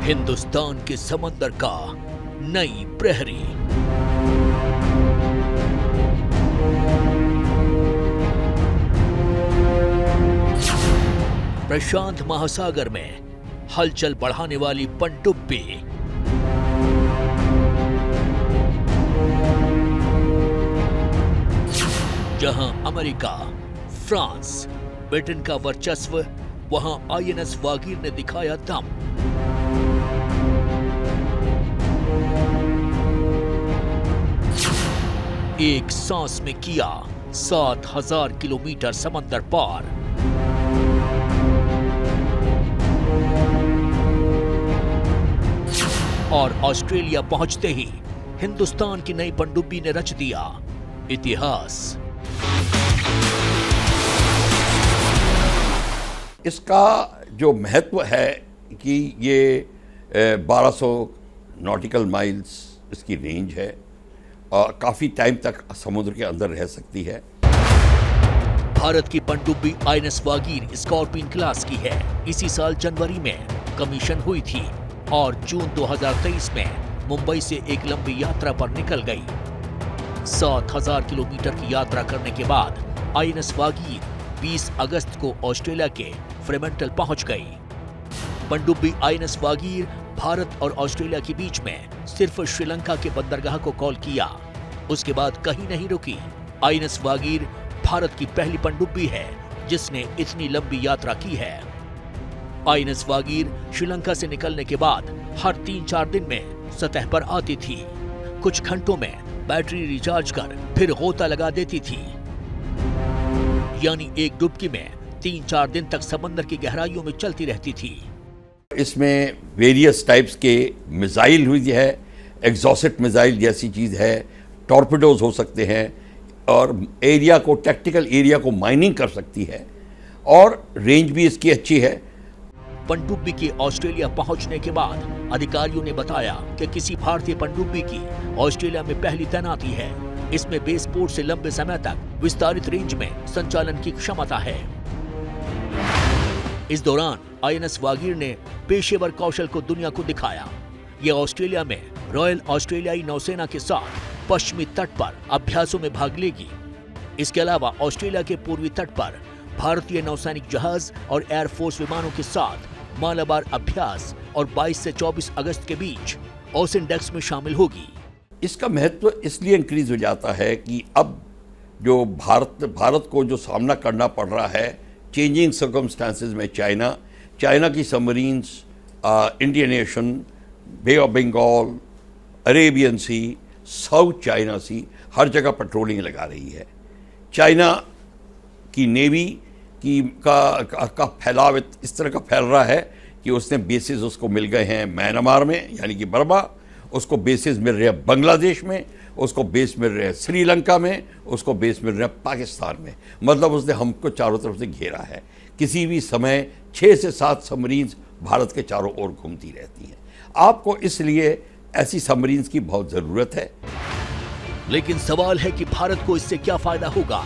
हिंदुस्तान के समंदर का नई प्रहरी। प्रशांत महासागर में हलचल बढ़ाने वाली पनडुब्बी। जहां अमेरिका, फ्रांस, ब्रिटेन का वर्चस्व, वहां आईएनएस वागीर ने दिखाया दम। एक सांस में किया 7000 किलोमीटर समंदर पार। और ऑस्ट्रेलिया पहुंचते ही हिंदुस्तान की नई पनडुब्बी ने रच दिया इतिहास। इसका जो महत्व है कि ये 1200 नॉटिकल माइल्स इसकी रेंज है और काफ़ी टाइम तक समुद्र के अंदर रह सकती है। भारत की पनडुब्बी आईएनएस वागीर स्कॉर्पियन क्लास की है। इसी साल जनवरी में कमीशन हुई थी और जून 2023 में मुंबई से एक लंबी यात्रा पर निकल गई। 7000 किलोमीटर की यात्रा करने के बाद आईएनएस वागीर 20 अगस्त को ऑस्ट्रेलिया के फ्रीमैंटल पहुंच गई। पनडुब्बी आईएनएस वागीर भारत और ऑस्ट्रेलिया के बीच में सिर्फ श्रीलंका के बंदरगाह को कॉल किया, उसके बाद कहीं नहीं रुकी। आईएनएस वागीर भारत की पहली पनडुब्बी है जिसने इतनी लंबी यात्रा की है। आईएनएस वागीर श्रीलंका से निकलने के बाद हर 3-4 दिन में सतह पर आती थी। कुछ घंटों में बैटरी रिचार्ज कर फिर गोता लगा देती थी। यानी एक डुबकी में 3-4 दिन तक समंदर की गहराइयों में चलती रहती थी। इसमें वेरियस टाइप्स के मिसाइल हुई है, एग्जॉस्ट मिसाइल जैसी चीज़ है, टॉर्पिडोज हो सकते हैं और एरिया को, टैक्टिकल एरिया को माइनिंग कर सकती है और रेंज भी इसकी अच्छी है। पनडुब्बी के ऑस्ट्रेलिया पहुंचने के बाद अधिकारियों ने बताया कि किसी भारतीय पनडुब्बी की ऑस्ट्रेलिया में पहली तैनाती है। इसमें बेस पोर्ट से लंबे समय तक विस्तारित रेंज में संचालन की क्षमता है। इस दौरान आईएनएस वागीर ने पेशेवर कौशल को दुनिया को दिखाया। यह ऑस्ट्रेलिया में रॉयल ऑस्ट्रेलियाई नौसेना के साथ पश्चिमी तट पर अभ्यासों में भाग लेगी। इसके अलावा ऑस्ट्रेलिया के पूर्वी तट पर भारतीय नौसैनिक जहाज और एयरफोर्स विमानों के साथ मालाबार अभ्यास और 22 से 24 अगस्त के बीच ओशन डेक्स में शामिल होगी। इसका महत्व इसलिए इंक्रीज हो जाता है कि अब जो भारत को जो सामना करना पड़ रहा है चेंजिंग सर्कमस्टांसेस में, चाइना की submarines, Indian Ocean, bay of Bengal, Arabian sea, south China sea, हर जगह पेट्रोलिंग लगा रही है। चाइना की नेवी का फैलाव इस तरह का फैल रहा है कि उसने बेसिस उसको मिल गए हैं म्यांमार में यानी कि बर्मा, उसको बेसिस मिल रहे हैं बांग्लादेश में, उसको बेस मिल रहे हैं श्रीलंका में, उसको बेस मिल रहा है पाकिस्तान में। मतलब उसने हमको चारों तरफ से घेरा है। किसी भी समय 6 से 7 सबमरीन्स भारत के चारों ओर घूमती रहती हैं। आपको इसलिए ऐसी सबमरीन्स की बहुत ज़रूरत है। लेकिन सवाल है कि भारत को इससे क्या फायदा होगा?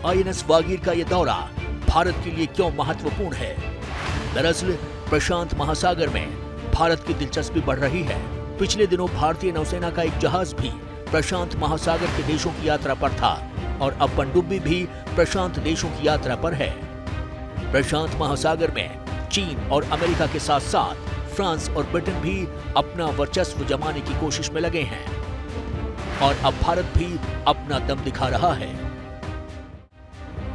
आईएनएस वागीर का यह दौरा भारत के लिए क्यों महत्वपूर्ण है? दरअसल प्रशांत महासागर में भारत की दिलचस्पी बढ़ रही है। पिछले दिनों भारतीय नौसेना का एक जहाज भी प्रशांत महासागर के देशों की यात्रा पर था और अब पनडुब्बी भी प्रशांत देशों की यात्रा पर है। प्रशांत महासागर में चीन और अमेरिका के साथ साथ फ्रांस और ब्रिटेन भी अपना वर्चस्व जमाने की कोशिश में लगे हैं और अब भारत भी अपना दम दिखा रहा है।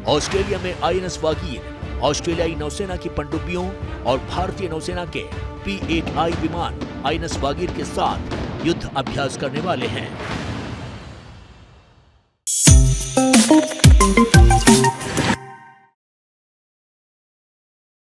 ऑस्ट्रेलिया में आईएनएस वागीर ऑस्ट्रेलियाई नौसेना की पनडुब्बियों और भारतीय नौसेना के P-8I विमान आईएनएस वागीर के साथ युद्ध अभ्यास करने वाले हैं।